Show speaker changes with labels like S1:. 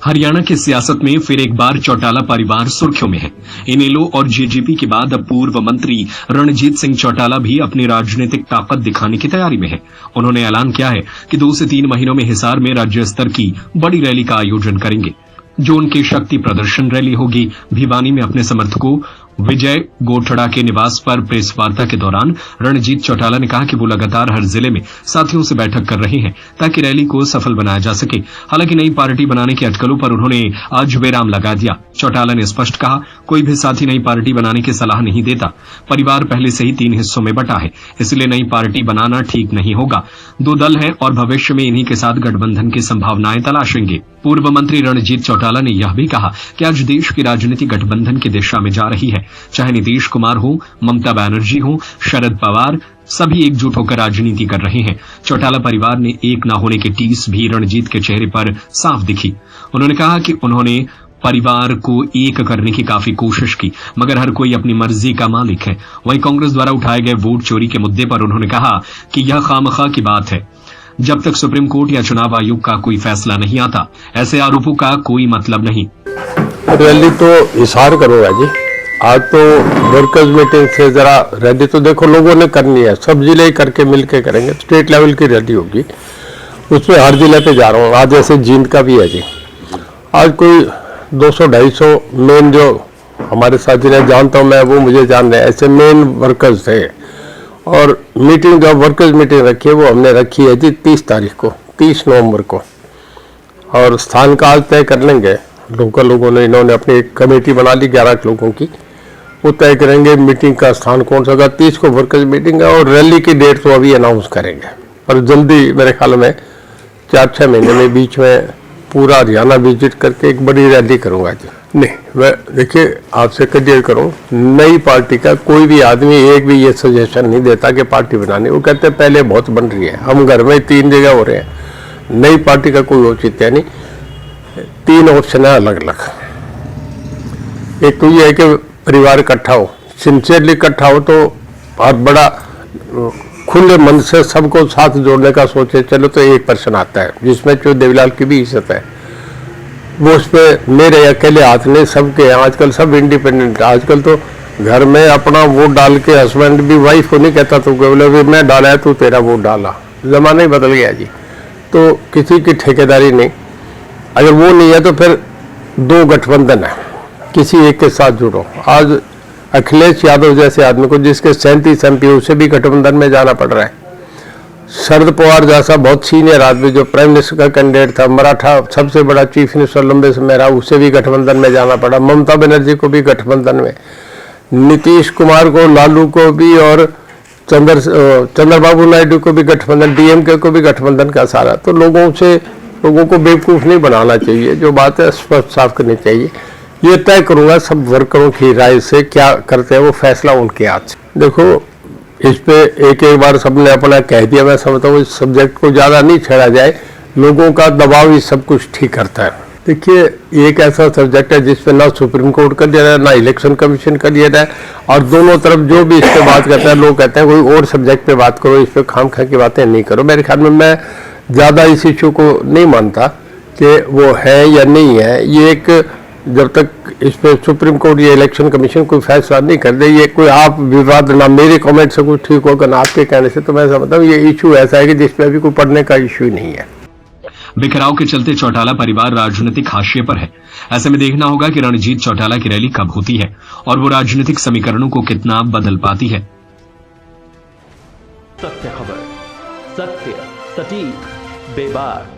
S1: हरियाणा की सियासत में फिर एक बार चौटाला परिवार सुर्खियों में है। इनेलो और जेजेपी के बाद अब पूर्व मंत्री रणजीत सिंह चौटाला भी अपनी राजनीतिक ताकत दिखाने की तैयारी में है। उन्होंने ऐलान किया है कि 2 से 3 महीनों में हिसार में राज्य स्तर की बड़ी रैली का आयोजन करेंगे, जो उनकी शक्ति प्रदर्शन रैली होगी। भिवानी में अपने समर्थकों विजय गोठड़ा के निवास पर प्रेस वार्ता के दौरान रणजीत चौटाला ने कहा कि वो लगातार हर जिले में साथियों से बैठक कर रहे हैं ताकि रैली को सफल बनाया जा सके। हालांकि नई पार्टी बनाने की अटकलों पर उन्होंने आज विराम लगा दिया। चौटाला ने स्पष्ट कहा, कोई भी साथी नई पार्टी बनाने की सलाह नहीं देता। परिवार पहले से ही 3 हिस्सों में बटा है, इसलिए नई पार्टी बनाना ठीक नहीं होगा। 2 दल हैं और भविष्य में इन्हीं के साथ गठबंधन की संभावनाएं तलाशेंगे। पूर्व मंत्री रणजीत चौटाला ने यह भी कहा कि आज देश की राजनीति गठबंधन की दिशा में जा रही है। चाहे नीतीश कुमार हो, ममता बनर्जी हो, शरद पवार, सभी एकजुट होकर राजनीति कर रहे हैं। चौटाला परिवार ने एक न होने की टीस भी रणजीत के चेहरे पर साफ दिखी। उन्होंने कहा कि उन्होंने परिवार को एक करने की काफी कोशिश की, मगर हर कोई अपनी मर्जी का मालिक है। वहीं कांग्रेस द्वारा उठाए गए वोट चोरी के मुद्दे पर उन्होंने कहा कि यह खामखा की बात है। जब तक सुप्रीम कोर्ट या चुनाव आयोग का कोई फैसला नहीं आता, ऐसे आरोपों का कोई मतलब नहीं।
S2: रैली तो इशार करूंगा जी। आज तो वर्कर्स मीटिंग से जरा रैली तो देखो लोगों ने करनी है, सब जिले करके मिलके करेंगे। स्टेट लेवल की रैली होगी, उसमें हर जिले पे जा रहा हूँ। आज जैसे जींद का भी है जी, आज कोई 200-250 मेन जो हमारे साथ जिन्हें जानता हूँ मैं, वो मुझे जान रहे हैं, ऐसे मेन वर्कर्स थे। और मीटिंग जो वर्कर्स मीटिंग रखी है वो हमने रखी है जी 30 तारीख को, 30 नवंबर को। और स्थान का आज तय कर लेंगे। लोगों ने, इन्होंने अपनी एक कमेटी बना ली 11 लोगों की, वो तय करेंगे मीटिंग का स्थान कौन सा होगा। 30 को वर्कर्स मीटिंग है और रैली की डेट तो अभी अनाउंस करेंगे। और जल्दी मेरे ख्याल में 4-6 महीने में बीच में पूरा हरियाणा विजिट करके एक बड़ी रैली करूंगा जी। नहीं, मैं देखिए आपसे क्लियर करूं, नई पार्टी का कोई भी आदमी एक भी ये सजेशन नहीं देता कि पार्टी बनानी। वो कहते हैं पहले बहुत बन रही है, हम घर में 3 जगह हो रहे हैं। नई पार्टी का कोई औचित्य नहीं। 3 ऑप्शन है अलग अलग। एक तो ये है कि परिवार इकट्ठा हो, सिंसियरली इकट्ठा हो, तो बहुत बड़ा खुले मन से सबको साथ जोड़ने का सोचे चलो, तो एक पर्सन आता है जिसमें जो देवीलाल की भी इज्जत है। वो उस पर मेरे अकेले हाथ नहीं, सबके हैं। आजकल सब इंडिपेंडेंट। आजकल तो घर में अपना वोट डाल के हस्बैंड भी वाइफ को नहीं कहता तो बोले मैं डाला है तू तेरा वोट डाला। जमाना ही बदल गया जी। तो किसी की ठेकेदारी नहीं। अगर वो नहीं है तो फिर 2 गठबंधन है, किसी एक के साथ जुड़ो। आज अखिलेश यादव जैसे आदमी को, जिसके 37 MP, उसे भी गठबंधन में जाना पड़ रहा है। शरद पवार जैसा बहुत सीनियर आदमी जो प्राइम मिनिस्टर का कैंडिडेट था, मराठा सबसे बड़ा चीफ मिनिस्टर लंबे समय रहा, उसे भी गठबंधन में जाना पड़ा। ममता बनर्जी को भी गठबंधन में, नीतीश कुमार को, लालू को भी, और चंद्रबाबू नायडू को भी गठबंधन, DMK को भी गठबंधन का सारा। तो लोगों को बेवकूफ़ नहीं बनाना चाहिए। जो बात है स्पष्ट साफ करनी चाहिए। ये तय करूंगा सब वर्करों की राय से, क्या करते हैं वो फैसला उनके हाथ से। देखो इस पे एक बार सबने अपना कह दिया। मैं समझता हूँ इस सब्जेक्ट को ज़्यादा नहीं छेड़ा जाए। लोगों का दबाव ही सब कुछ ठीक करता है। देखिए एक ऐसा सब्जेक्ट है जिस पे ना सुप्रीम कोर्ट का दिया है, ना इलेक्शन कमीशन का दिया है। और दोनों तरफ जो भी इस पे बात करता है, लोग कहते हैं कोई और सब्जेक्ट पे बात करो, इस पे खामखा की बातें नहीं करो। मेरे ख्याल में मैं ज़्यादा इस इशू को नहीं मानता कि वो है या नहीं है। ये एक, जब तक इस पे सुप्रीम कोर्ट या इलेक्शन कमीशन कोई फैसला नहीं कर दे, ये कोई आप विवाद ना मेरे कमेंट से कुछ ठीक होगा ना आपके कहने से, तो मैं समझता हूँ ये इशू ऐसा है कि जिसपे अभी कोई पढ़ने का इशू ही नहीं है।
S1: बिखराव के चलते चौटाला परिवार राजनीतिक हाशिए पर है। ऐसे में देखना होगा कि रणजीत चौटाला की रैली कब होती है और वो राजनीतिक समीकरणों को कितना बदल पाती है।
S3: सत्य खबर, सत्य, सटीक, बेबाक।